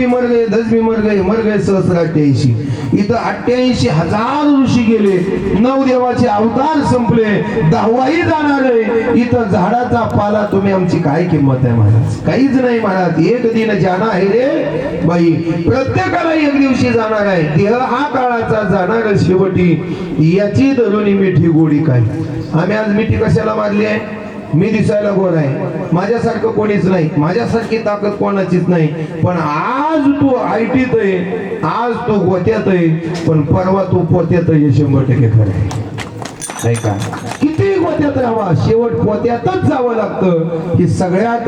भी मर गए, 10 भी मर गए सहस्र 88. इथं 88,000 ऋषी गेले, 9 देवाचे अवतार संपले, 10वाही जाणार आहे. इथं झाडाचा पाला तुम्ही आमची काय किंमत आहे महाराज? काहीच नाही महाराज. एक दिन जाना आहे रे बाई, प्रत्येकाला एक दिवशी जाणार आहे. देह हा काळाचा जाणार शेवटी, याची धरून मिठी गोडी काय. आम्ही आज मिठी कशाला मारली आहे? मी दिसायला गोर आहे, माझ्यासारखं कोणीच नाही, माझ्यासारखी ताकद कोणाचीच नाही. पण आज तू आयटीत आहे, आज तू गोत्यात आहे, पण परवा तू पोत्यात आहे. 100% खरं आहे. नाही का? किती गोत्यात राहावा, शेवट पोत्यातच जावं लागतं. ही सगळ्यात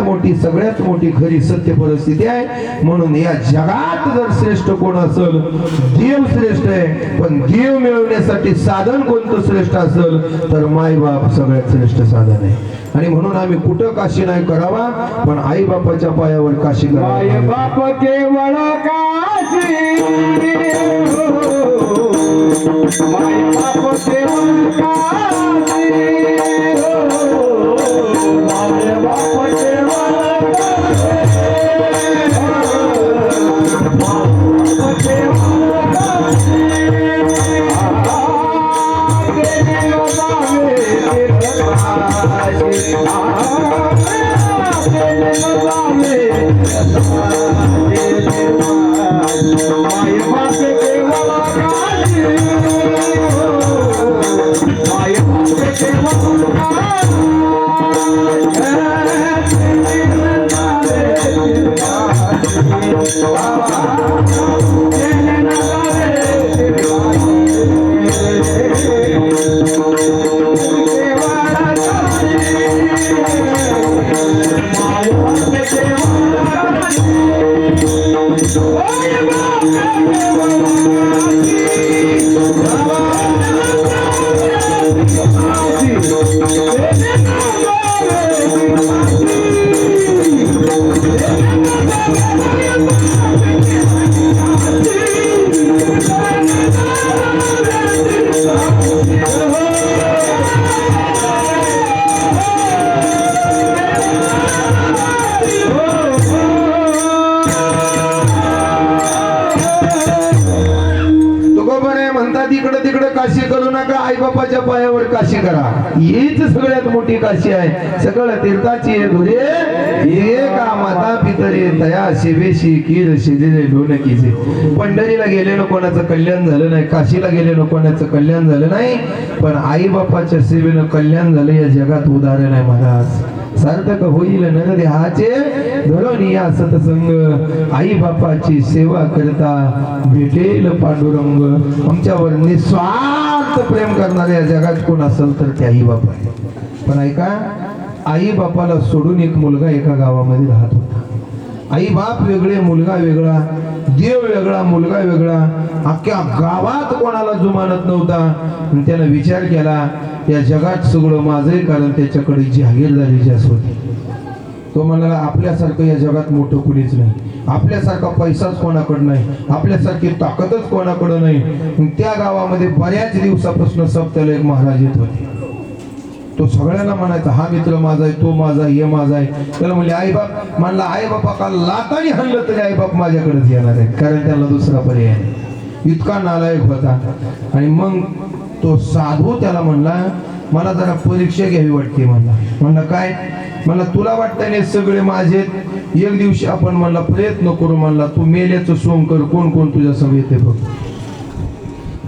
मोठी खरी सत्य परिस्थिती आहे. म्हणून या जगात जर श्रेष्ठ कोण असेल, देव श्रेष्ठ आहे. पण देव मिळवण्यासाठी साधन कोणतं श्रेष्ठ असेल तर माई बाप सगळ्यात श्रेष्ठ साधन आहे. आणि म्हणून आम्ही कुठं काशी नाही करावा, पण आई बापाच्या पायावर काशी करावा. माय बाप केवळ काशी, माय बाप केवळ काशी, माय बाप केवळ काशी करू नका, आई बापाच्या पायावर काशी करा. हीच सगळ्यात मोठी काशी आहे. सगळं तीर्थाची धुरे एका माता पितरे तया शिवेशी कीर शिजले ढोलकीचे. पंढरीला गेलेलं कोणाचं कल्याण झालं नाही, काशीला गेलेलं कोणाचं कल्याण झालं नाही, पण आई बापाच्या सेवेनं कल्याण झालं. या जगात उदाहरण आहे महाराज. सार्थक होईल न देहाचे धरून या सतसंग, आई बापाची सेवा करता भेटेल पांडुरंग. आमच्यावर निस्वार्थ प्रेम करणारे या जगात कोण असेल तर ते आई बाप आहे. पण ऐका, आई बापाला सोडून एक मुलगा एका गावामध्ये राहत होता. आई बाप वेगळे, मुलगा वेगळा, देव वेगळा, मुलगा वेगळा. अख्ख्या गावात कोणाला जुमानत नव्हता. त्यानं विचार केला, या जगात सगळं माझे, कारण त्याच्याकडे जहागीरदारी जास्त होती. तो म्हणाला, आपल्यासारखं या जगात मोठं कुणीच नाही, आपल्यासारखा पैसाच कोणाकडे नाही, आपल्यासारखी ताकदच कोणाकडे नाही. त्या गावामध्ये बऱ्याच दिवसापासून सप्त्याला एक महाराज येत होते. तो सगळ्यांना म्हणायचा, हा मित्र माझा आहे, तो माझा, हे माझा आहे. त्याला म्हणले आई बाप, म्हणला आई बापा का लातानी हल्लं तरी आई बाप माझ्याकडेच येणार आहे, कारण त्याला दुसरा पर्याय नाही. इतका नालायक होता. आणि मग तो साधू त्याला म्हणला, मला जरा परीक्षा घ्यावी वाटते. म्हणला काय? म्हणला तुला वाटतं नाही सगळे माझे, एक दिवशी आपण म्हणला प्रयत्न करू. म्हणला तू मेल्याचं सोंग कर, कोण कोण तुझ्या सगळं येते बघ.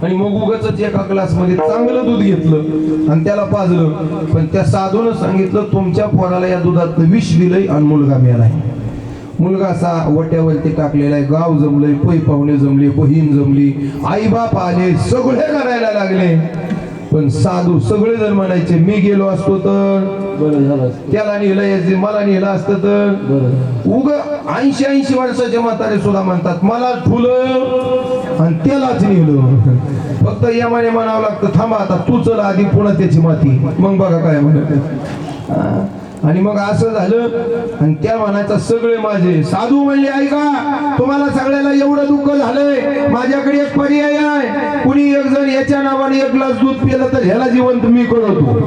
आणि मग उगाच एका ग्लासमध्ये चांगलं दूध घेतलं आणि त्याला पाजलं. पण त्या साधूनं सांगितलं, तुमच्या पोराला या दुधातलं विष दिलंय आणि मुलगा मेलाय. मुलगा असा वट्यावरती टाकलेला आहे. गाव जमलंय, पै पाहुणे जमले, बहीण जमली, आई बाप आले, सगळे करायला लागले. पण साधू सगळे जण म्हणायचे, मी गेलो असतो तर बरं झालं, त्याला नेलं, मला नेलं असतं तर. उग 80 वर्षाचे म्हातारे सुद्धा म्हणतात, मला ठुलं आणि त्यालाच नेलं. फक्त यमाने म्हणावं लागतं, थांबा आता तू चल आधी, पुन्हा त्याची माती, मग बघा काय म्हणत. आणि मग असं झालं. आणि त्या म्हणायचा सगळे माझे. साधू म्हणले, ऐका, तुम्हाला सगळ्याला एवढं दुःख झालंय, माझ्याकडे एक पर्याय आहे. कुणी एक जण याच्या नावाने एक ग्लास दूध पिलं तर ह्याला जिवंत मी करतो.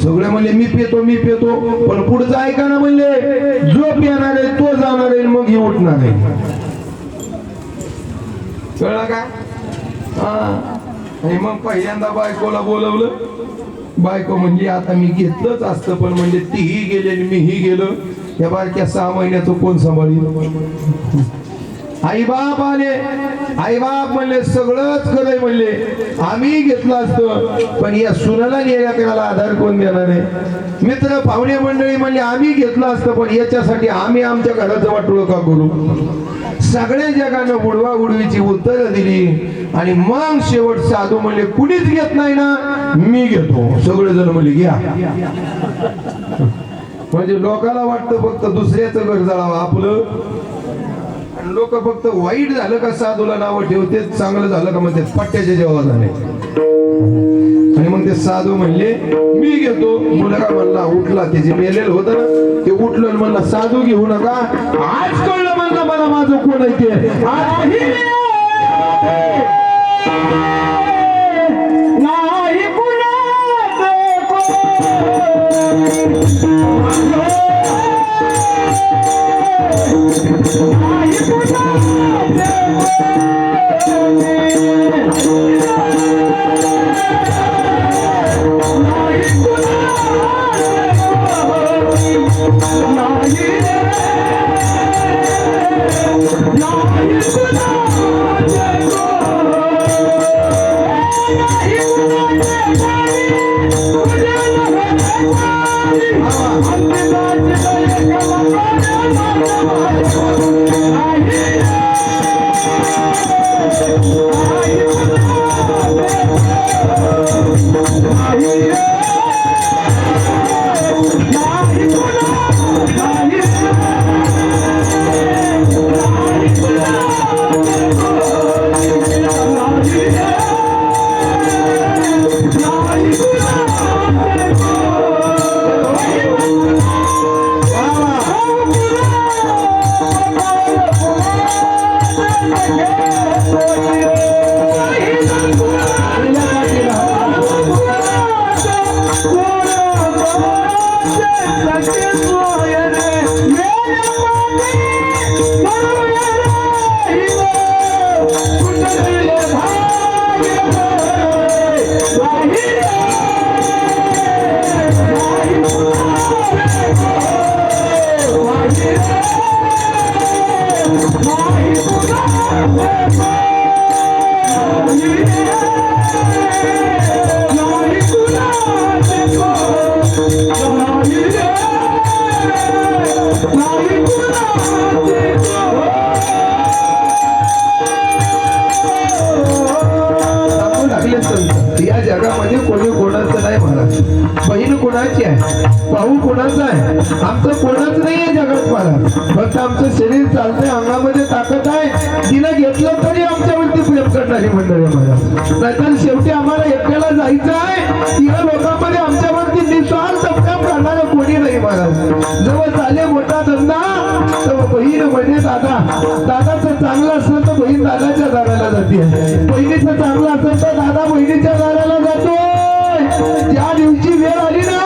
सगळे म्हणले, मी पितो, मी पितो. पण पुढचं ऐका ना, म्हणले, जो पिणार आहे तो जाणार आहे, मग ही उठणार आहे. कळलं का? हा. आणि मग पहिल्यांदा बायकोला बोलवलं. बायको म्हणजे आता मी घेतलंच असतं, पण म्हणजे तीही गेली आणि मीही गेलो. या बारक्या 6 महिन्याचं कोण सांभाळील? आई बाप आले. आई बाप म्हणले सगळंच खरंय, म्हणले आम्ही घेतलं असतं, पण या सुनाला नेल्या करायला आधार कोण देणार आहे? मित्र पाहुणे मंडळी म्हणले आम्ही घेतलं असतं, पण याच्यासाठी आम्ही आमच्या घराचं वाटोळं का करू? सगळ्या जगानं उडवा उडवीची उत्तरं दिली. आणि मग शेवट साधू म्हणले कुणीच घेत नाही ना, मी घेतो. सगळेजण म्हणले घ्या. म्हणजे लोकाला वाटतं फक्त दुसऱ्याचं घर जाळावं आपलं. लोक फक्त वाईट झालं का साधूला नाव ठेवते, चांगलं झालं का म्हणते पट्ट्याच्या जेव्हा झाले. आणि मग ते साधू म्हणले मी घेतो. मुलगा म्हणला उठला, त्याचे मेलेलं होतं ना ते उठलं आणि म्हणला साधू घेऊ नका. आज कळलं म्हणलं मला माझं कोण आहे ते. आज नाही कुणाचं या जगामध्ये कोणी कोणाचं नाही महाराज. बहीण कोणाची आहे, भाऊ कोणाचा आहे, आमचं कोणाच नाही आहे जगात महाराज. फक्त आमचं शरीर चालतंय, अंगामध्ये ताकद आहे, तिला घेतलं तरी आमच्यावरती प्रेम करणारी मंडळी महाराज. नाहीतर शेवटी आम्हाला एकट्याला जायचं आहे, तिला लोकांमध्ये आमच्यावरती निस्वार्थ प्रेम करणारं कोणी नाही महाराज. जवळ झाले मोठा धंदा तर बहीण म्हणजे दादा, दादाचं चांगलं असलं तर बहीण दादाच्या दाराला जाते, बहिणीचं चांगलं असेल तर दादा बहिणीच्या दाराला जातो. ज्या दिवशी वेळ आली ना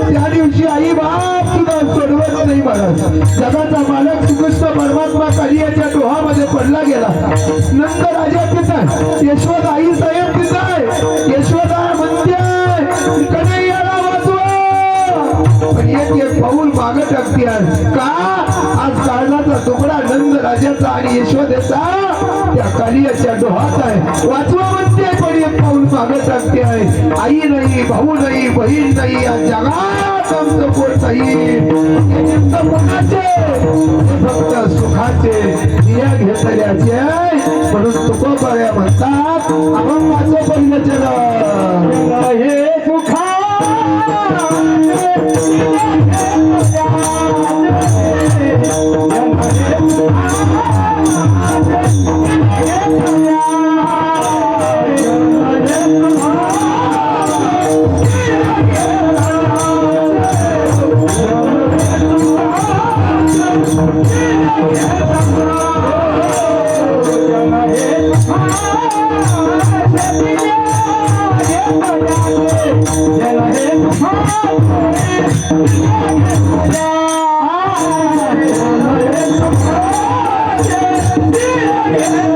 त्या दिवशी आई बाप सुद्धा सोडवत नाही महाराज. जगाचा मालक श्रीकृष्ण परमात्मा कालियाच्या डोहामध्ये पडला गेला. नंद राजा तिथं, यशोदा आई साहेब तिथं, यशोदा म्हणते कन्हैयाला वाचवा, पण एक पाऊल मागे टाकते का? आज काळाचा तुकडा नंद राजाचा आणि यशोदेचा त्या कालियाच्या डोहात आहे. वाचवा म्हणते पण एक पाऊल मागे टाकते आहे. आई नाही, भाऊ नाही, बहीण नाही, या जगात आमचं कोण नाही. फक्त सुखाचे दिया घेतल्याचे म्हणून तुकोबऱ्या म्हणतात आपण वाचो पहिलं जग हे सुखा Yeah.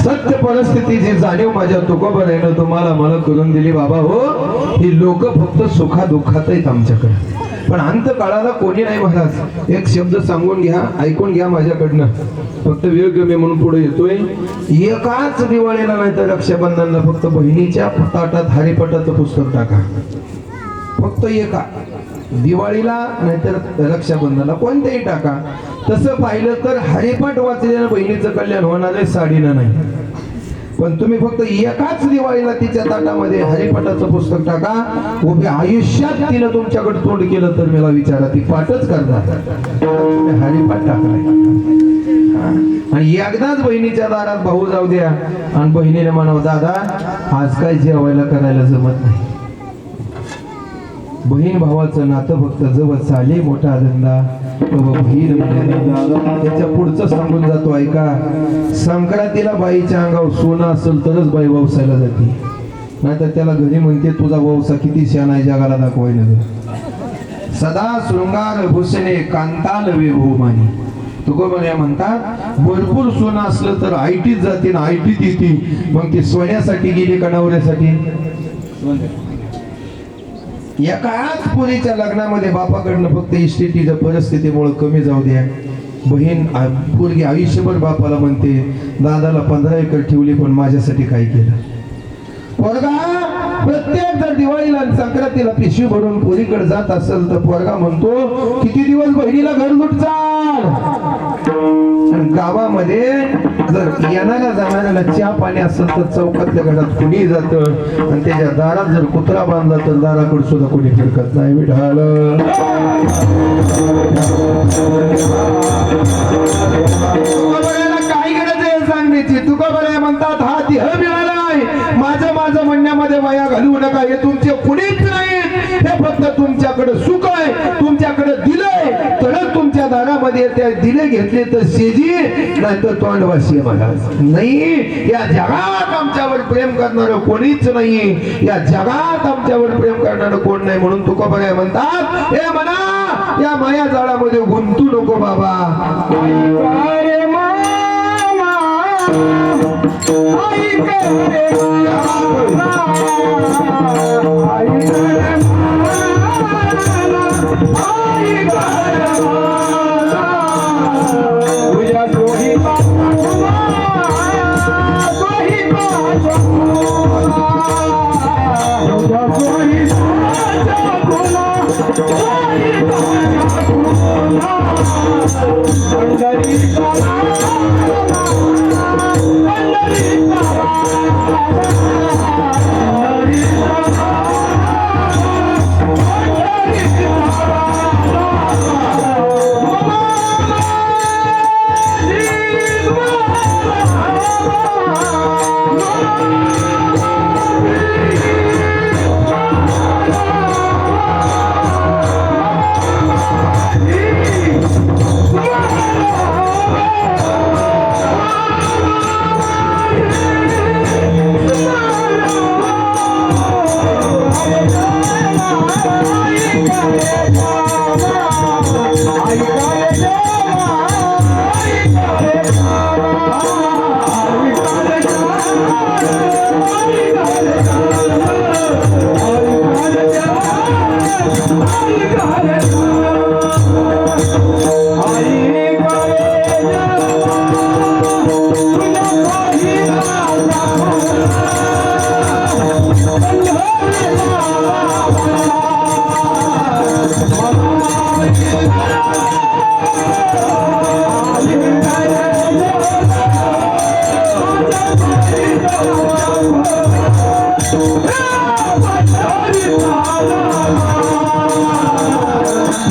सत्य परिस्थितीची जाणीव माझ्या तुकोबरानं तुम्हाला मला करून दिली बाबा हो. ही लोक फक्त सुखा दुःखात आहेत आमच्याकडे, पण अंत काळाला कोणी नाही महाराज. एक शब्द सांगून घ्या, ऐकून घ्या माझ्याकडनं, फक्त वेळ कमी म्हणून पुढे येतोय. एकाच दिवाळीला नाही तर रक्षाबंधनला फक्त बहिणीच्या ताटात हरिपटाचं पुस्तक टाका. फक्त एका दिवाळीला नाहीतर रक्षाबंधनाला कोणतेही टाका. तसं पाहिलं तर हरिपाठ वाचल्यानं बहिणीचं कल्याण होणार आहे, साडीनं नाही. पण तुम्ही फक्त एकाच दिवाळीला तिच्या ताटामध्ये हरिपाठाचं पुस्तक टाका. उभ्या आयुष्यात तिनं तुमच्याकडे तोंड केलं तर मला विचारा, ती पाठच करणार. हरिपाठ टाकलाय आणि एकदाच बहिणीच्या दारात भाऊ जाऊ द्या आणि बहिणीने म्हणावं दादा आज काय जेवायला करायला जमत नाही. बहीण भावाचं नातं फक्त जवळ चाले मोठा धंदा बहीण त्याच्या पुढचं सांगून जातो ऐका. संक्रांतीला बाईच्या अंगावर सोनं असेल तरच बाई व्यवसायाला जाते, नाहीतर त्याला घरी म्हणते तुझा व्यवसाय किती शान आहे जगाला दाखवायला. सदा शृंगार भूषणे कांताल विभूमानी तुकोबऱ्या म्हणतात भरपूर सोनं असलं तर आयटीत जाते ना आयटीत येते. मग ती सोन्यासाठी गेली का नवऱ्यासाठी? या काळात पुरीच्या लग्नामध्ये बापाकडनं फक्त इस्टेटीच्या परिस्थितीमुळे कमी जाऊ द्या. बहीण पोरगी आयुष्यभर बापाला म्हणते दादाला 15 एकर ठेवली पण माझ्यासाठी काय केलं. पोरगा प्रत्येक जर दिवाळीला आणि संक्रांतीला पिशवी भरून पोरीकडे जात असेल तर पोरगा म्हणतो किती दिवस बहिणीला घर लुटचाल. आणि गावामध्ये जर येणाऱ्या जाणाऱ्याला चहा पाणी असेल तर चौकातल्या घरात कुणी जात आणि त्याच्या दारात जर कुत्रा बांधला तर दाराकडे सुद्धा कोणी फिरकत नाही. विठाल काय गरज आहे सांगण्याची. तुकोबराय म्हणतात हा देह मिळालाय, माझं माझं म्हणण्यामध्ये वाया घालवू नका. हे तुमचे कुणीच नाही, हे फक्त तुमच्याकडे सुख आहे, तुमच्याकडे दिलंय तर तुमच्या दारामध्ये त्या दिले घेतले तर शेजी नाही तर तोंडवाशी महाराज नाही. या जगात आमच्यावर प्रेम करणारं कोणीच नाही, या जगात आमच्यावर प्रेम करणारं कोण नाही. म्हणून तुकोबराय म्हणतात हे म्हणा या माया जाळामध्ये गुंतू नको बाबा. अरे मामा आई करे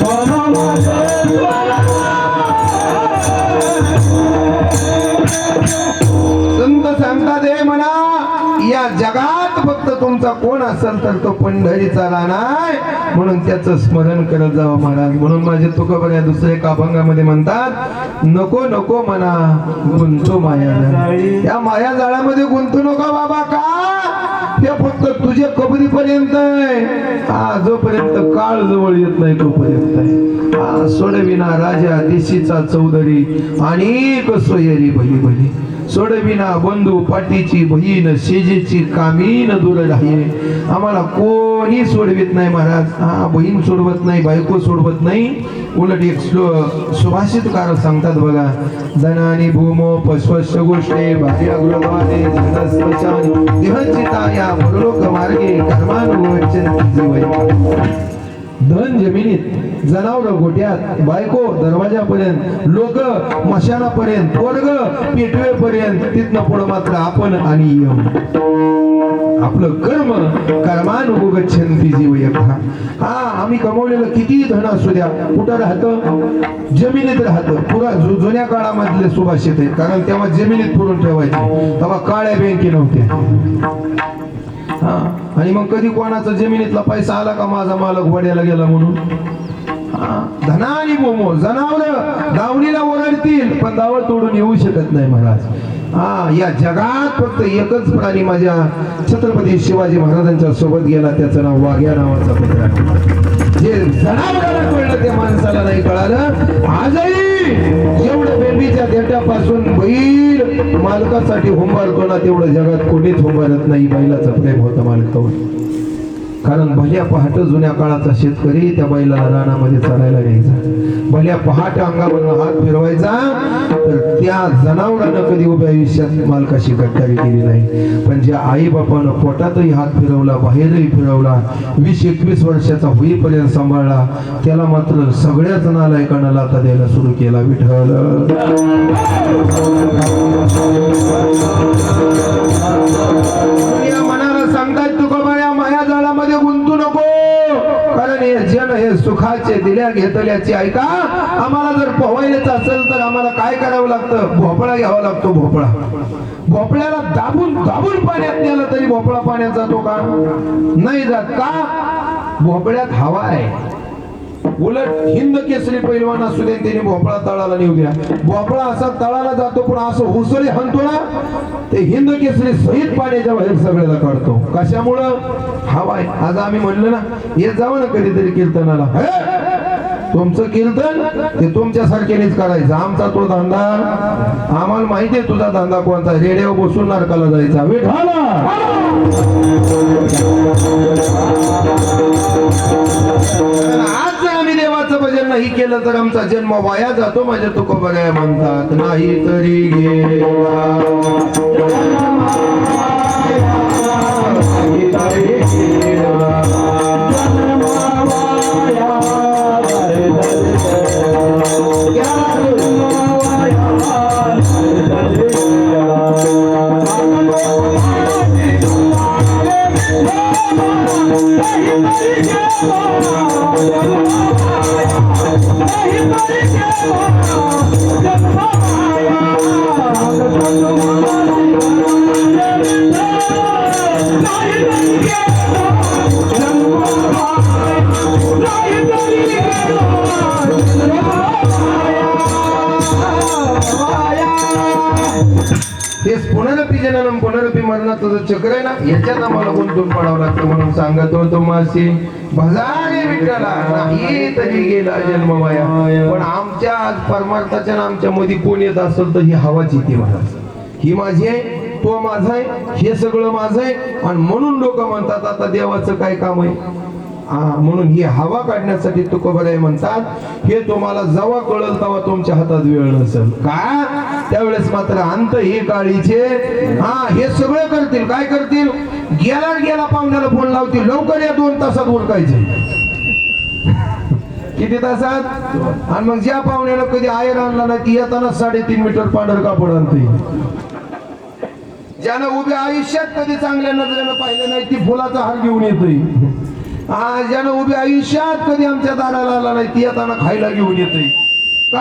Mama, तुमचा कोण असेल तर तो पंढरीचा राहणार, म्हणून त्याचं स्मरण करत जावं महाराज. म्हणून माझे तुकोबऱ्या दुसरे एका अभंगामध्ये म्हणतात, नको नको मना गुंतो माया जाळी. या माया जाळ्यामध्ये गुंतू नका बाबा. का ते फक्त तुझ्या कबरीपर्यंत आहे. हा, जोपर्यंत काळ जवळ येत नाही तोपर्यंत आहे. हा, सोडविना राजा देशीचा चौधरी अनेक सोयरी भली भली. सोडविना बंधू पाठीची बहीण शेजेची कामीन दूर राहील. आम्हाला कोणी सोडवित नाही महाराज. हा, बहीण सोडवत नाही, बायको सोडवत नाही. उलट एक सुभाषितकार सांगतात बघा, धनानी भूमो पश्वश गोष्टे भार्या गृहवादे धनस्वचान देहचिताया परलोक मार्गे कर्मानुवचन जीवय. धन जमिनीत, जनावर गोट्यात, बायको दरवाजापर्यंत, लोक मशानापर्यंत, वर्ग पेटवेपर्यंत, तिथनं पुढं मात्र आपण आणि यम. आपलं कर्म कर्मानुगच्छन्ति जीवयः. हा, आम्ही कमवलेलं किती धन असू द्या, कुठं राहतं? जमिनीत राहतं. पुरा जुन्या काळामधले सुभाषित आहे, कारण तेव्हा जमिनीत पुरून ठेवायचे, तेव्हा काळ्या बँके नव्हत्या. हा, आणि मग कधी कोणाचा जमिनीतला पैसा आला का माझा मालक वड्याला गेला म्हणून. धनानी मोमो, जनावर दावणीला ओरडतील पण दावळ तोडून येऊ शकत नाही महाराज. हा, या जगात फक्त एकच प्राणी माझ्या छत्रपती शिवाजी महाराजांच्या सोबत गेला, त्याचं नाव वाघ्या नावाचा कुत्रा. जे जनावराला कळलं ते माणसाला नाही कळालं. आजही जेवढं बेबीच्या देठापासून बैल मालकासाठी हुंबारतो ना, तेवढं जगात कोणीच हुंबारत नाही. बैलाचं प्रेम होतं मालकावर. कारण भल्या पहाट जुन्या काळाचा शेतकरी त्या बैलाला रानामध्ये चालायला घ्यायचा. भल्या पहाट अंगावर हात फिरवायचा, तर त्या जनावरानं कधी उभ्या आयुष्यात मालकाशी गद्दारी केली नाही. पण ज्या आई बापानं पोटातही हात फिरवला, बाहेरही फिरवला, 20-21 वर्षाचा होईपर्यंत सांभाळला, त्याला मात्र सगळ्याच नालायकांना लाथा द्यायला सुरू केला. विठ्ठल या मनाला सांगतात तुकोबा, माया जाळामध्ये गुंतू नको. कारण हे जन हे सुखाचे दिल्या घेतल्याचे ऐका. आम्हाला जर पोहायलाच असेल तर आम्हाला काय करावं लागतं? भोपळा घ्यावा लागतो. भोपळ्याला दाबून दाबून पाण्यात नेलं तरी भोपळा पाण्यात जातो का? नाही जात. का? भोपळ्यात हवा आहे. उलट हिंद केसरी पैलवान असू दे, त्याने भोपळा तळाला नेऊ द्या, भोपळा असा तळाला जातो, पण असं हुसळी हाणतो ना, ते हिंद केसरी सहित पाण्याच्या बाहेर सगळ्याला काढतो. कशामुळं? हवा आहे. आज आम्ही म्हणलं ना, येत जावं ना कधीतरी कीर्तनाला. तुमचं कीर्तन ते तुमच्या सारख्यानेच करायचं. आमचा तो धंदा, आम्हाला माहिती आहे तुझा धंदा कोणता. रेड्यावर बसून नरकाला जायचा. आज आम्ही देवाचं भजन नाही केलं तर आमचा जन्म वाया जातो. माझ्या तुकोबऱ्या म्हणतात, नाही तरी गेला तेच पुनरपी जननम पुनरपी मरणाचं चक्र आहे ना, याच्यात आम्हाला गुंतून पडावं लागतं. म्हणून सांगत होतो मासी भजाने विठ्ठला, नाही तरी गेला जन्म वाया. पण आमच्या आज परमार्थाच्या आमच्या मध्ये कोण येत असेल तर ही हवाच येते महाराज. ही माझी आहे, तो माझा आहे, हे सगळं माझं आहे. आणि म्हणून लोक म्हणतात आता देवाचं काय काम आहे. म्हणून ही हवा काढण्यासाठी तुकोबराय म्हणतात, हे तुम्हाला जेव्हा कळल तेव्हा तुमच्या हातात वेळ नसेल का, त्यावेळेस मात्र अंत हे काळीचे. हे सगळं करतील. काय करतील? गेला पाहुण्याला फोन लावतील, लवकर या, 2 तासात उरकायचे. किती तासात? आणि मग ज्या पाहुण्याला कधी आयर आणला नाही ती येताना 3.5 मीटर पांढर कापड आणते. ज्यानं उभ्या आयुष्यात कधी चांगल्या नजरेनं पाहिलं नाही ती फुलाचा हार घेऊन येतोय. ज्यानं उभ्या आयुष्यात कधी आमच्या दाराला आला नाही ती येताना खायला घेऊन येतोय. का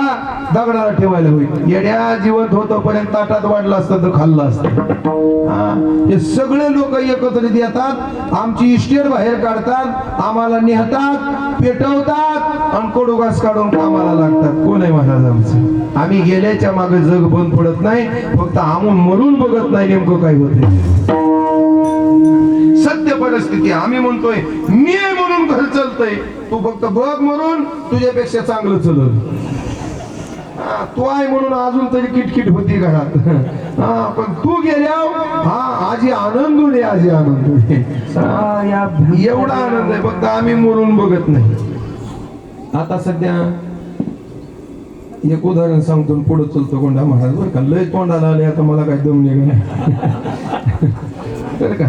दगडाला ठेवायला होईल येड्या जिवंत होतोपर्यंत ताटात वाढलं असतं तर खाल्लं असतं हे सगळे लोक एकत्रित येतात आमची इस्टेट बाहेर काढतात आम्हाला नेहतात पेटवतात आणि कडुगास काढून कामाला लागतात कोण आहे महाराज आमचं आम्ही गेल्याच्या मागे जग बंद पडत नाही फक्त आम्ही मरून बघत नाही नेमकं काय होते सत्य परिस्थिती आम्ही म्हणतोय मी आहे म्हणून घर चालतंय तू फक्त बघ म्हणून तुझ्यापेक्षा चांगलं चलल तू आहे म्हणून अजून तरी किटकिट होती घरात पण तू गेल्यावर आजी आनंद उडे आजी आनंद उडे एवढा आनंद आहे फक्त आम्ही मरून बघत नाही आता सध्या एक उदाहरण सांगतो पुढे चलतो कोंडा महाराज बरं का लय तोंडाला आले आता मला काय दम निघाला बरं का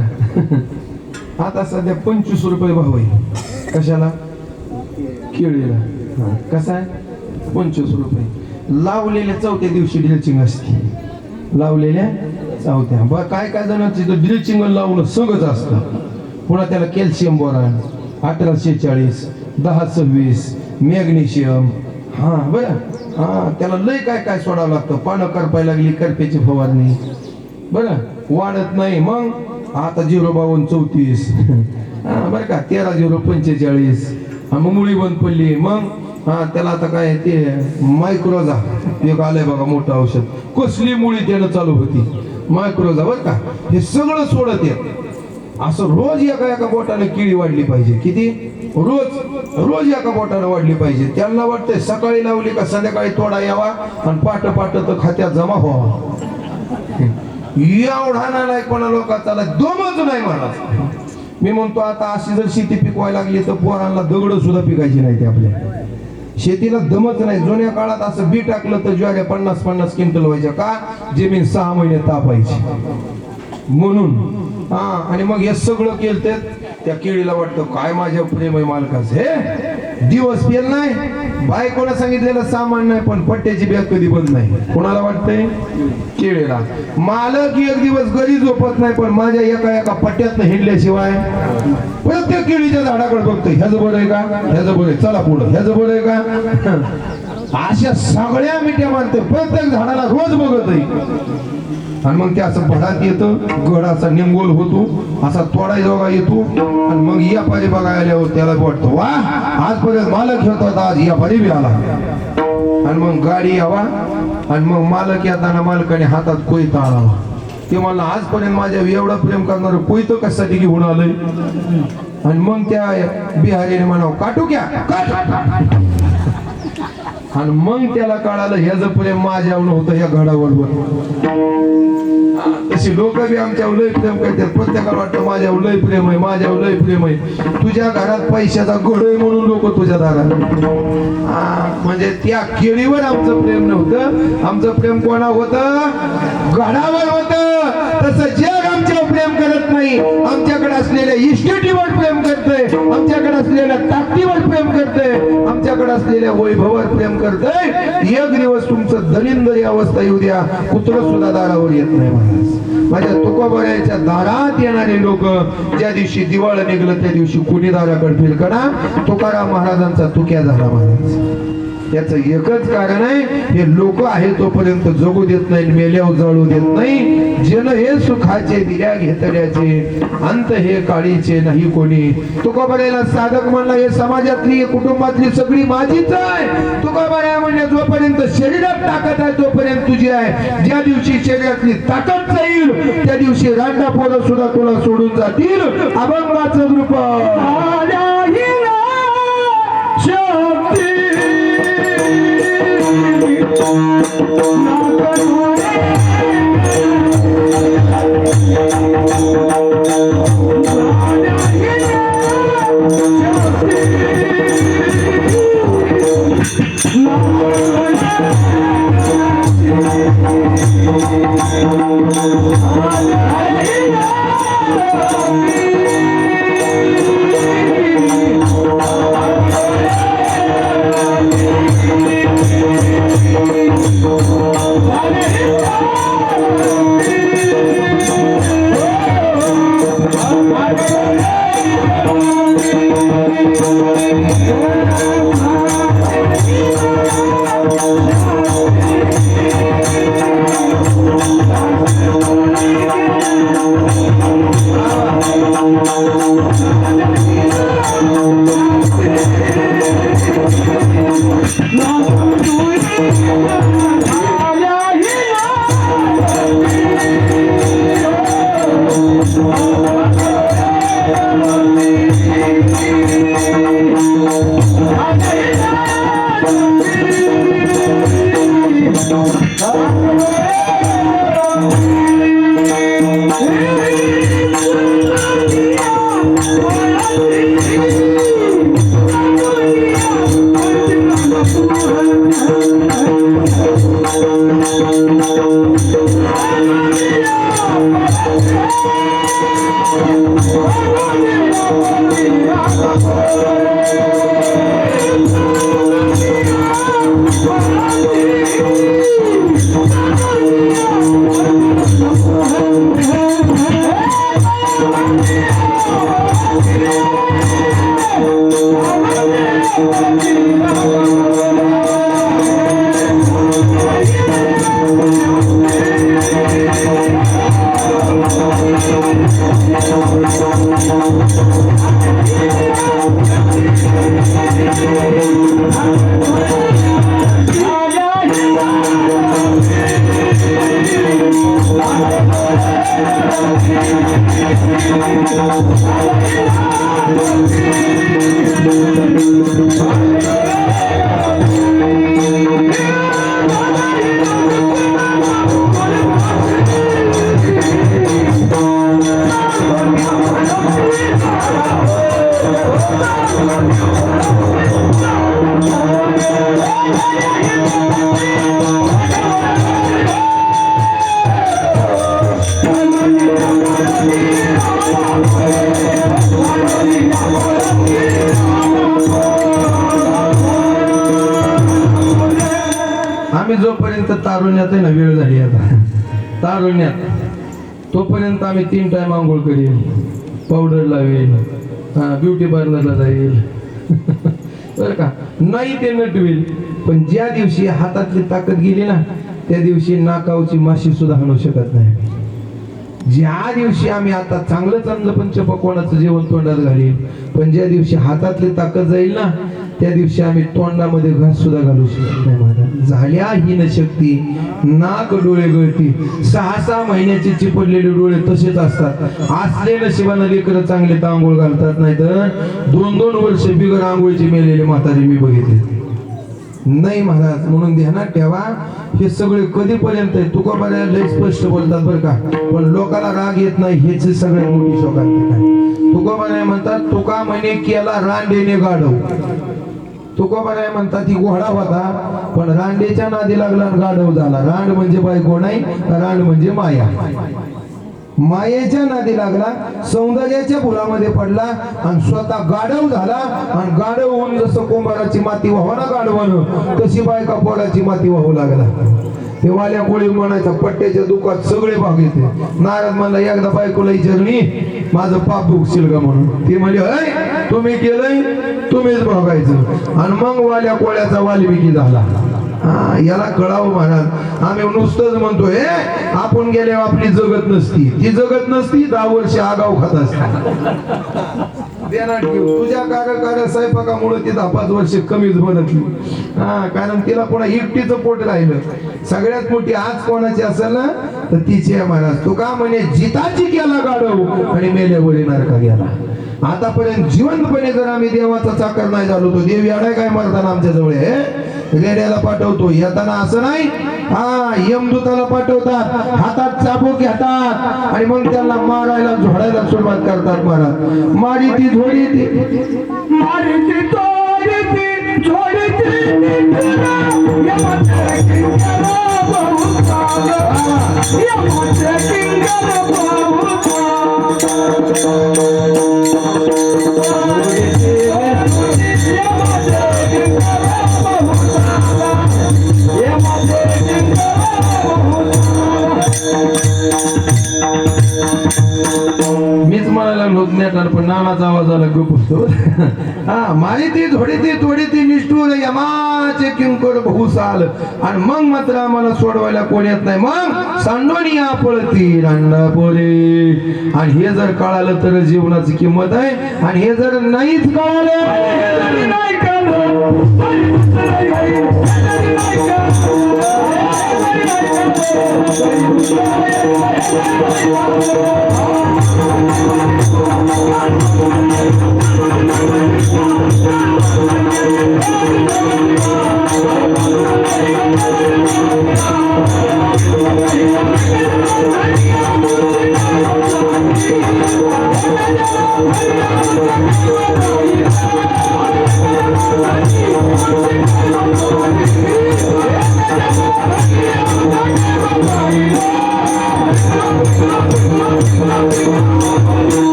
आता सध्या 25 रुपये भाव आहे कशाला केळीला कसा आहे 25 रुपये लावलेल्या चौथ्या दिवशी ड्रिचिंग असते लावलेल्या चौथ्या बघ काय काय जणांची ड्रिचिंग लावणं सगळंच असतं पुन्हा त्याला कॅल्शियम बोरान 1840 1026 मॅग्नेशियम बरं त्याला लय काय काय सोडावं लागतं पानं करपायला लागली करप्याची फवारणी बरं वाढत नाही मग आता 05234 बरं का 13-045 मग मुळी बंद पडली मग त्याला आता काय ते मायक्रोजा एक आलंय बघा मोठं औषध कसली मुळी त्यानं चालू होती मायक्रोजा बरं का हे सगळं सोडत येत असं रोज एका बोटाने केळी वाढली पाहिजे किती रोज एका बोटाने वाढली पाहिजे त्यांना वाटतंय सकाळी लावली का संध्याकाळी तोडा यावा आणि पाट तर खात्यात जमा व्हावा एवढा नालायक कोणा लोकांचा दोमच नाही मला मी म्हणतो आता अशी जर शेती पिकवायला लागली तर पोरांना दगड सुद्धा पिकायची नाही ते आपल्या शेतीला दमच नाही जुन्या काळात असं बी टाकलं तर ज्वाऱ्या 50-50 क्विंटल व्हायच्या का जमीन 6 महिने तापायची म्हणून आणि मग हे सगळं केलं त्या केळीला वाटतं काय माझ्या प्रेम आहे मालकाच हे दिवस पेल नाही बायकोला सांगितलेलं सामान नाही पण पट्ट्याची बॅग कधी बंद नाही कोणाला वाटतंय केळीला मालक एक दिवस घरी झोपत नाही पण माझ्या एका पट्ट्यातनं हिंडल्याशिवाय प्रत्येक केळीच्या झाडाकडे बघतोय ह्याचं बरं आहे का ह्याचं बरं आहे चला पुढं ह्याचं बरं आहे का अशा सगळ्या मिठ्या मारते प्रत्येक झाडाला रोज बघत आहे आणि मग ते असं भडात येतं गड असा निंगोल होतो असा तोडाय जोगा येतो आणि मग या पारी बघायला आल्यावर त्याला वाटतं वा आजपर्यंत मालक होता होता आज या पारी बी आला आणि मग गाडी यावा आणि मग मालक येताना मालकाने हातात कोयता आणावा ते मला आजपर्यंत माझ्या एवढं प्रेम करणार कोयतं कशासाठी घेऊन आलंय आणि मग त्या बिहारीने म्हणावं काटू क्या आणि मग त्याला कळालं ह्याचं प्रेम माझ्यावर नव्हतं ह्या घडावर तशी लोक बी आमच्यावर लय प्रेम करतात प्रत्येकाला वाटतं माझ्यावर लय प्रेम आहे माझ्यावर लय प्रेम आहे तुझ्या घरात पैशाचा घोड आहे म्हणून लोक तुझ्या दारात म्हणजे त्या केळीवर आमचं प्रेम नव्हतं आमचं प्रेम कोणा होतं घडावर होतं तसं जग आमच्यावर प्रेम करत नाही आमच्याकडे असलेल्या इस्टेटीवर प्रेम करतंय आमच्याकडे असलेल्या ताकदीवर प्रेम करतंय आमच्याकडे असलेल्या वैभवावर प्रेम करतंय एक दिवस तुमचं दलिंदरी अवस्था येऊ द्या कुत्र सुद्धा दारावर येत नाही माझ्या तुकोबाऱ्याच्या दारात येणारे लोक ज्या दिवशी दिवाळं निघलं त्या दिवशी कुणी दाराकडे फिरकडा तुकाराम महाराजांचा तुक्या झाला महाराज याचं एकच कारण आहे हे लोक आहे तोपर्यंत जगू देत नाही मेल्यावर जळू देत नाही जन हे सुखाचे दिल्या घेतल्याचे अंत हे काळीचे नाही कोणी तुकोबाऱ्याला साधक म्हणला हे समाजातली कुटुंबातली सगळी माझीच आहे तुकोबाऱ्या म्हणजे जोपर्यंत शरीरात ताकद आहे तोपर्यंत तुझी आहे ज्या दिवशी शरीरातली ताकद जाईल त्या दिवशी रांडा पोरं सुद्धा तुला सोडून जातील अभंगाचं रूप आम्ही जोपर्यंत तारुण्यात आहे ना, वेळ झाली आता तारुण्यात, तोपर्यंत आम्ही 3 टाइम आंघोळ करेल, पावडर लावेल, ब्युटी पार्लरला जाईल बरं का, नाही ते नटवेल. पण ज्या दिवशी हातातली ताकद गेली ना, त्या दिवशी नाकावची माशी सुद्धा आणू शकत नाही. ज्या दिवशी आम्ही आता चांगलं चांगलं पंचपक्वानाचं जेवण तोंडात घालील, पण ज्या दिवशी हातातली ताकद जाईल ना, त्या दिवशी आम्ही तोंडामध्ये घास सुद्धा घालू शकत नाही. महाराज झाल्या हीन शक्ती, नाक डोळे गळती, 6-6 महिन्याचे चिपडलेले डोळे तसेच असतात. असले नशिबानं लेकरं चांगले तर आंघोळ घालतात, नाही तर 2-2 वर्ष बिगर आंघोळीचे मेलेले म्हातारे मी बघितले नाही. महाराज म्हणून ध्यानात ठेवा, हे सगळे कधीपर्यंत आहे. तुकोबाला लय स्पष्ट बोलतात बरं का, पण लोकांना राग येत नाही, हेच सगळ्यात मोठी शोकांतिका आहे. तुकोबाला म्हणतात, तुका म्हणे केला रांडेने गाढव. तुकोबाराय म्हणतात ती घोडा होता, पण रांडेच्या नादी लागला आणि गाढव झाला. रांड म्हणजे बायको नाही, रांड म्हणजे माया. मायेच्या नादी लागला, सौंदर्याच्या फुलामध्ये पडला आणि स्वतः गाढव झाला. आणि गाढव होऊन जसं कोंबाराची माती वाहवा ना गाढवानं, तशी बायका पोळाची माती वाहू लागला. ते वाल्या कोळी म्हणायचा, पट्ट्याच्या दुखात सगळे भाग येते. नारद म्हणला, एकदा बायकोला विचारणी माझं पाप भोगशील का म्हणून. ते म्हणले, अय तुम्ही केलंय, तुम्हीच बघायचं. आणि मग वाल्या कोळ्याचा वाल्मिकी झाला. याला कळावं महाराज. आम्ही नुसतंच म्हणतोय आपण गेल्यावर आपली जगत नसती, ती जगत नसती, 10 वर्ष आगाव खात असते. तुझ्या कार्य स्वयंपाकामुळे ती 10-5 वर्ष कमीच बनतली. कारण तिला कोणा एकटीचं पोट राहिलं. सगळ्यात मोठी आज कोणाची असेल ना, तर तिची आहे महाराज. तू का म्हणे, जिताची केला गाढव आणि मेल्यावरी नरका गेला. आतापर्यंत जिवंतपणे जर आम्ही देवाचा चाकर नाही झालो, तो देव येणार काय मरताना आमच्या जवळ रेड्याला पाठवतो. येताना असं नाही, यमदूताला पाठवतात, हातात चाबूक घेतात आणि मग त्यांना मारायला झोडायला सुरुवात करतात. महाराज मारी ती झोडी ती मारी ती तोडी ती झोडी ती मीच म्हणायला लागलो ज्ञातार, पण नानाचा आवाज आला, पुसतो हा मारी ती थोडी ती थोडी ती निष्ठूर यमाचे किंकर बहुसाल आणि मग मात्र आम्हाला सोडवायला कोण येत नाही मग सांडोनिया पळती रांडा पोरे आणि हे जर कळालं तर जीवनाची किंमत आहे आणि हे जर नाहीच कळालं नाही कळलं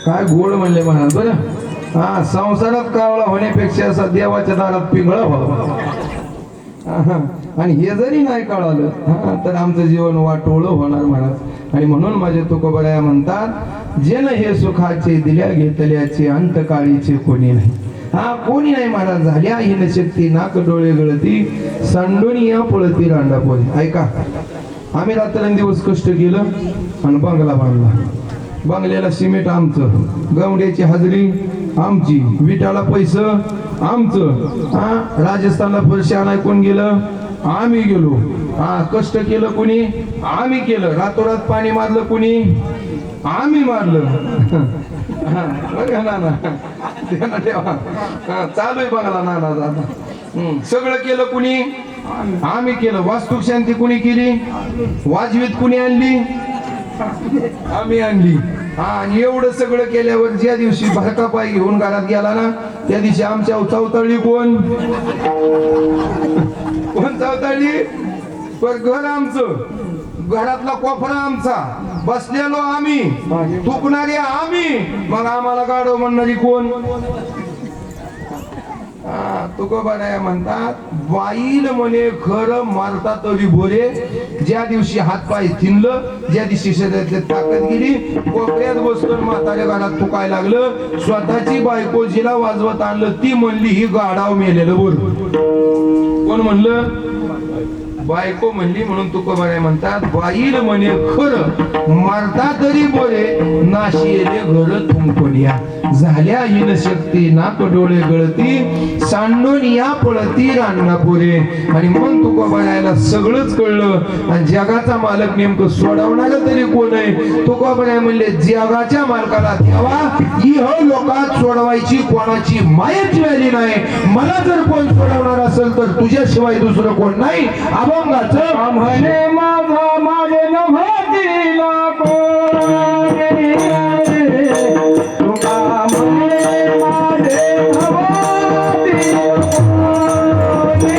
काय गोड म्हणले महाराज बरं हा संसारात कावळा होण्यापेक्षा असा देवाच्या दारात पिंगळा व्हावा आणि हे जरी नाही कळालं हा तर आमचं जीवन वाटोळं होणार महाराज आणि म्हणून माझे तुकोबराया म्हणतात जे न हे सुखाचे दिल्या घेतल्याचे अंतकाळीचे कोणी नाही हा कोणी नाही महाराज झाल्या हिन शक्ती नाक डोळे गळती सांडोनिया पळती रांडा पोरी ऐका आम्ही रात्रंदिवस कष्ट केलं आणि बंगला बांधला बंगल्याला सिमेंट आमचं गवड्याची हजरी आमची विटाला पैसे आमचं हा राजस्थानला फरशी आणाय कोण गेलं आम्ही गेलो हा कष्ट केलं कुणी आम्ही केलं रातोरात पाणी मारलं कुणी आम्ही मारलं हा, बघा ना त्यांना ठेवा हा, चालू आहे बघा ना दादा सगळं केलं कुणी आम्ही केलं वास्तुक शांती कुणी केली वाजवीत कुणी आणली आम्ही आणली हा आणि एवढं सगळं केल्यावर ज्या दिवशी भरका पाय घेऊन घरात गेला ना त्या दिवशी आमच्या चौताळली कोण चौताळली पण घर आमचं घरातला कोपरा आमचा बसलेलो आम्ही थुकणारे आम्ही मग आम्हाला गाडव म्हणणारी कोण तुकोबाराया म्हणतात बाईल म्हणे खरं मारता तरी बोरे ज्या दिवशी हातपाय थिनलं ज्या दिवशी शरीरातली ताकद गेली कोपऱ्यात बसतो म्हाताऱ्या घरात थुकायला लागलं स्वतःची बायको जिला वाजवत आणलं ती म्हणली ही गाडाव मेलेलं बोर कोण म्हणलं बायको म्हणली म्हणून तुकोबाराय म्हणतात बाईल म्हणे खरं मरता तरी बरे नाशियेले घर तुमकोनिया झाल्या हिन शक्ती नाक डोळे गळती सांडून या पळती रान्ना पुरे. आणि मग तुकोबारायला सगळंच कळलं आणि जगाचा मालक नेमकं सोडवणार तरी कोण आहे. तुकोबाराय म्हणले जगाच्या मालकाला देवा इह लोकात सोडवायची कोणाची मायाची व्हॅली नाही. मला जर कोण सोडवणार असेल तर तुझ्याशिवाय दुसरं कोण नाही. अभंगाचं म्हणे माझा माझे नभतीला कोणी तुका म्हणे माझे नभतीला कोणी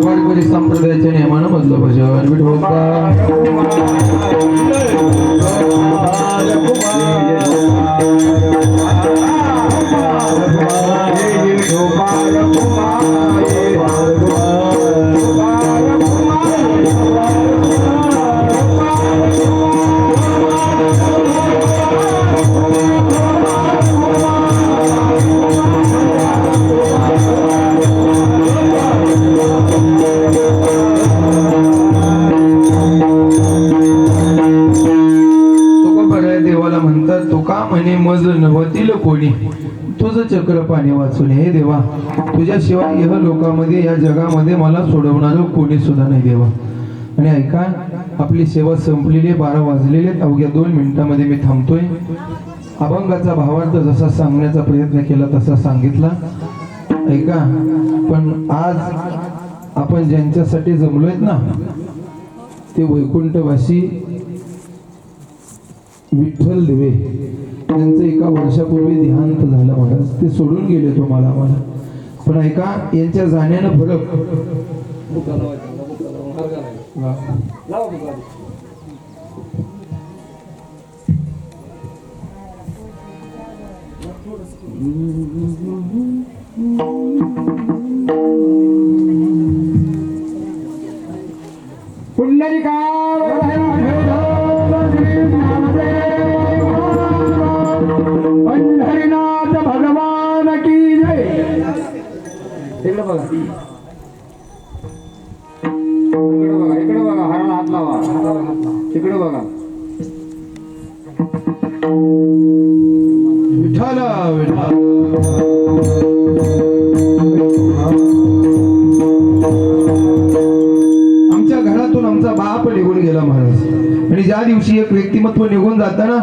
वारकरी संप्रदायाच्या नियमानं मधलं भजन विठोबा देवाला म्हणतात तुका म्हणे मज नवतील कोणी तुझं चक्र पाणी वाचून हे देवा तुझ्याशिवाय यह लोकांमध्ये या जगामध्ये मला सोडवणारं कोणी सुद्धा नाही देवा. आणि ऐका आपली सेवा संपलेली 12 वाजलेले अवघ्या 2 मिनिटांमध्ये मी थांबतोय. अभंगाचा भावार्थ जसा सांगण्याचा प्रयत्न केला तसा सांगितला ऐका. पण आज आपण ज्यांच्यासाठी जमलोयत ना ते वैकुंठवासी विठ्ठल दिवे त्यांचं एका वर्षापूर्वी देहांत झालं महाराज. ते सोडून गेले तुम्हाला आम्हाला. पण ऐका यांच्या जाण्यानं फरक पंढरीनाथ भगवान की जय. इकडे बघा इकडे बघा हरण हात लावा तिकडे बघा. विठ्ठल विठ्ठल आमच्या घरातून आमचा बाप निघून गेला महाराज. आणि ज्या दिवशी एक व्यक्तिमत्व निघून जाताना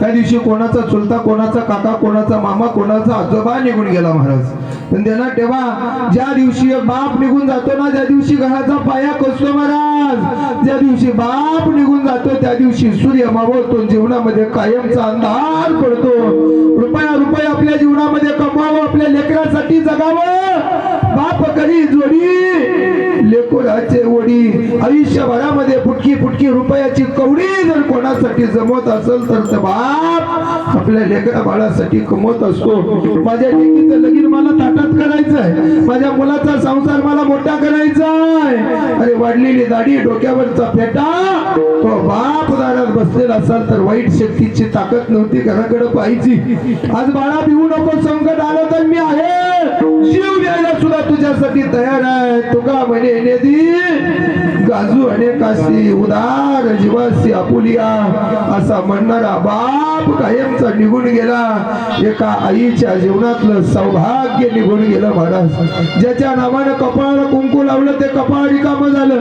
त्या दिवशी कोणाचा चुलता कोणाचा काका कोणाचा मामा कोणाचा आजोबा निघून गेला महाराज. पण त्यांना तेव्हा ज्या दिवशी एक बाप निघून जातो ना त्या दिवशी घराचा पाया कसतो महाराज. ज्या दिवशी बाप निघून जातो त्या दिवशी सूर्य मावळतो जीवनामध्ये कायमचा अंधार पडतो. रुपया आपल्या जीवनामध्ये कमवावं आपल्या लेकरासाठी जगावं. बाप करी जोडी लेकराचे ओढी आयुष्यभरामध्ये फुटकी रुपयाची कवडी जर कोणासाठी जमत असेल तर ते बाप आपल्या लेकरा बाळासाठी कमवत असतो. माझ्या लेकीचं लगीन मला ताटात करायचंय. माझ्या मुलाचा संसार मला मोठा करायचा आहे. अरे वाढलेली दाढी डोक्यावरचा फेटा तो बाप दारात बसलेला असाल तर वाईट शक्तीची ताकद नव्हती घराकडे पाहायची. आज बाळा भिवू नको संकट आलं तर मी आहे जीव द्यायला सुद्धा तुझ्यासाठी तयार आहे. तुका म्हणे नेदी गाजू अनेकाशी उदार जीवासी आपुलिया असा म्हणणारा बाप कायमचा निघून गेला. एका आईच्या जीवनातलं सौभाग्य निघून गेलं महाराज. ज्याच्या नावानं कपाळाला कुंकू लावलं ते कपाळ रिकामं झालं.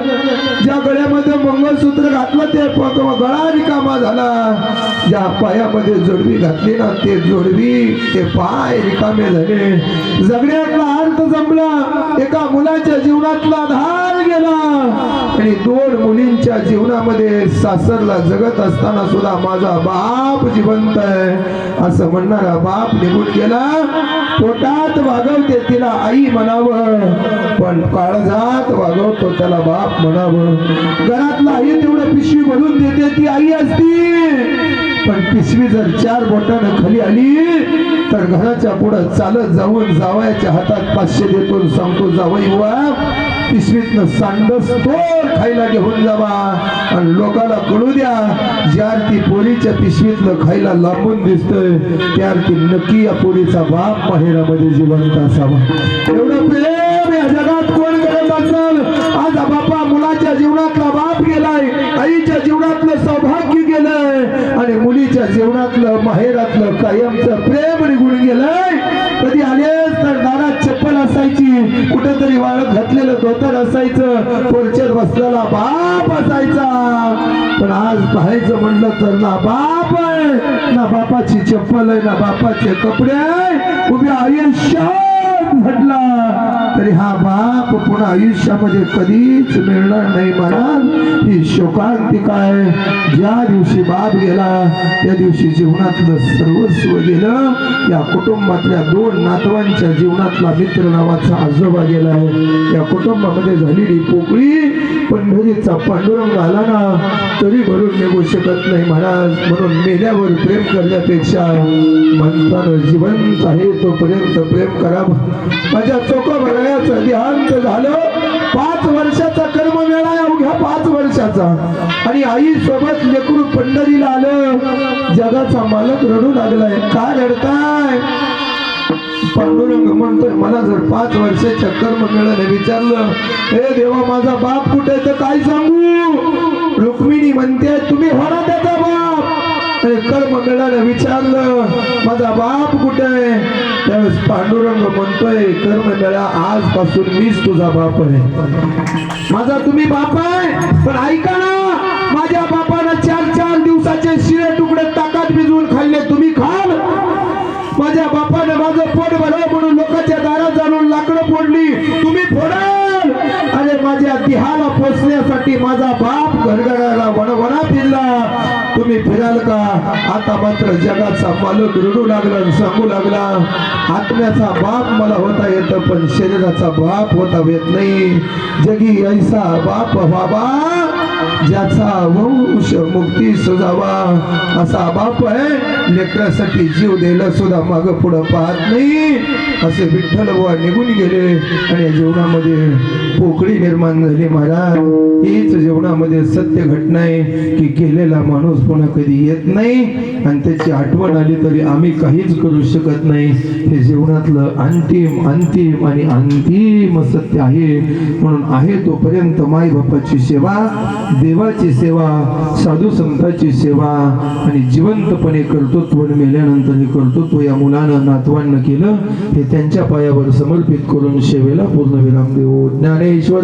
ज्या गळ्यामध्ये मंगळसूत्र घातलं ते गळा रिकामा झाला. ज्या पायामध्ये जोडवी घातली ना ते जोडवी ते पाय रिकामे झाले. जगण्यातला अर्थ जमला. एका मुलाच्या जीवनातला आधार गेला. आणि 2 मुलींच्या जीवनामध्ये सासरला जगत असताना सुद्धा माझा बाप जिवंत आहे असं म्हणणारा बाप निघून गेला. पोटात वागवते तिला आई म्हणावं पण काळजात वागवतो त्याला बाप म्हणावं. घरातला आई तेवढं पिशवी भरून देते ती आई असती. पण पिशवी जर 4 बोटानं खाली आली तर घराच्या पुढे चालत जाऊन जावयाच्या हातात 500 देतो सांगतो जावई बुवा पिशवीतनं सांडस तोड खायला घेऊन जावा आणि लोकाला कळू द्या ज्या ती पोरीच्या पिशवीतलं खायला लांबून दिसतोय त्या ती नक्की या पोरीचा बाप माहेरामध्ये जिवंत असावा. एवढं प्रेम या जगात कोण करत असेल. आज बापा मुलाच्या जीवनातला बाप गेलाय. आईच्या जीवनातलं सौभाग्य गेलंय आणि मुलीच्या जीवनातलं माहेरातलं कायमचं प्रेम निघून गेलंय. कधी आलेस तर दारात चप्पल असा असायची, कुठेतरी वाळत घातलेलं धोतर असायचं, पोरच्यात बसलेला बाप असायचा. पण आज पाहायचं म्हणलं तर ना बाप आहे, ना बापाची चप्पल आहे, ना बापाचे कपडे आहे. उभ्या आयुष्यात घडला तरी हा बाप पुन्हा आयुष्यामध्ये कधीच मिळणार नाही. महाराज ही शोकांतिका आहे. ज्या दिवशी बाप गेला त्या दिवशी जीवनातलं सर्वस्व गेलं. या कुटुंबातल्या 2 नातवांच्या जीवनातला मित्र नावाचा आजोबा गेला आहे. या कुटुंबामध्ये झालेली पोकळी पंढरीचा पांडुरंग आला ना तरी भरून निघू शकत नाही महाराज. म्हणून मेल्यावर प्रेम करण्यापेक्षा म्हणताना जिवंत आहे तोपर्यंत प्रेम करा. माझ्या चोखोबरायाचं देहांत झालं. 5 वर्षाचा कर्म मेळा अवघ्या 5 वर्षाचा. आणि आई सोबत लेकरू पंढरीला आलं. जगाचा मालक रडू लागलाय. काय रडताय? पांडुरंग म्हणतोय मला जर 5 वर्षाच्या कर्म मेळाने विचारलं हे देवा माझा बाप कुठे तर काय सांगू? रुक्मिणी म्हणते तुम्ही होणार त्याचा बाप. कर्म मेळाने विचारलं माझा बाप कुठे आहे? त्यावेळेस पांडुरंग म्हणतोय कर्म मेळा आजपासून मीच तुझा बाप आहे. माझा तुम्ही बाप आहे. पण ऐका ना, माझ्या बापानं 4 दिवसाचे शिळे तुकडे ताकात भिजवून खाल्ले, तुम्ही खाल? माझ्या बापाने माझं पोट भरलं म्हणून लोकांच्या दारात जाणून लाकडं फोडली, तुम्ही फोडाल? अरे माझ्या देहाला पोचण्यासाठी माझा बाप घरघराला वणवणा फिरला, तुम्ही फिराल का? आता मात्र जगाचा मालक रडू लागला आणि सांगू लागला आत्म्याचा बाप मला होता येतं पण शरीराचा बाप होता येत नाही. जगी ऐसा बाप बाबा ज्याचा वंश मुक्ती सुजावा. असा बाप आहे लेकरासाठी जीव द्यायला सुद्धा माग पुढं पाहत नाही. असे विठ्ठल बुवा निघून गेले आणि जीवनामध्ये पोकळी निर्माण झाली. महाराज हीच जीवनामध्ये सत्य घटना आहे की गेलेला माणूस पुन्हा कधी येत नाही आणि त्याची आठवण आली तरी आम्ही काहीच करू शकत नाही. हे जीवनातलं अंतिम अंतिम आणि अंतिम सत्य आहे. म्हणून आहे तोपर्यंत माई बापाची सेवा, देवाची सेवा, साधू संतांची सेवा आणि जिवंतपणे कर्तृत्व मेल्यानंतर हे कर्तृत्व या मुलानं नातवांना केलं. हे त्यांच्या पायावर समर्पित करून सेवेला पूर्ण विराम देऊ. ज्ञानेश्वर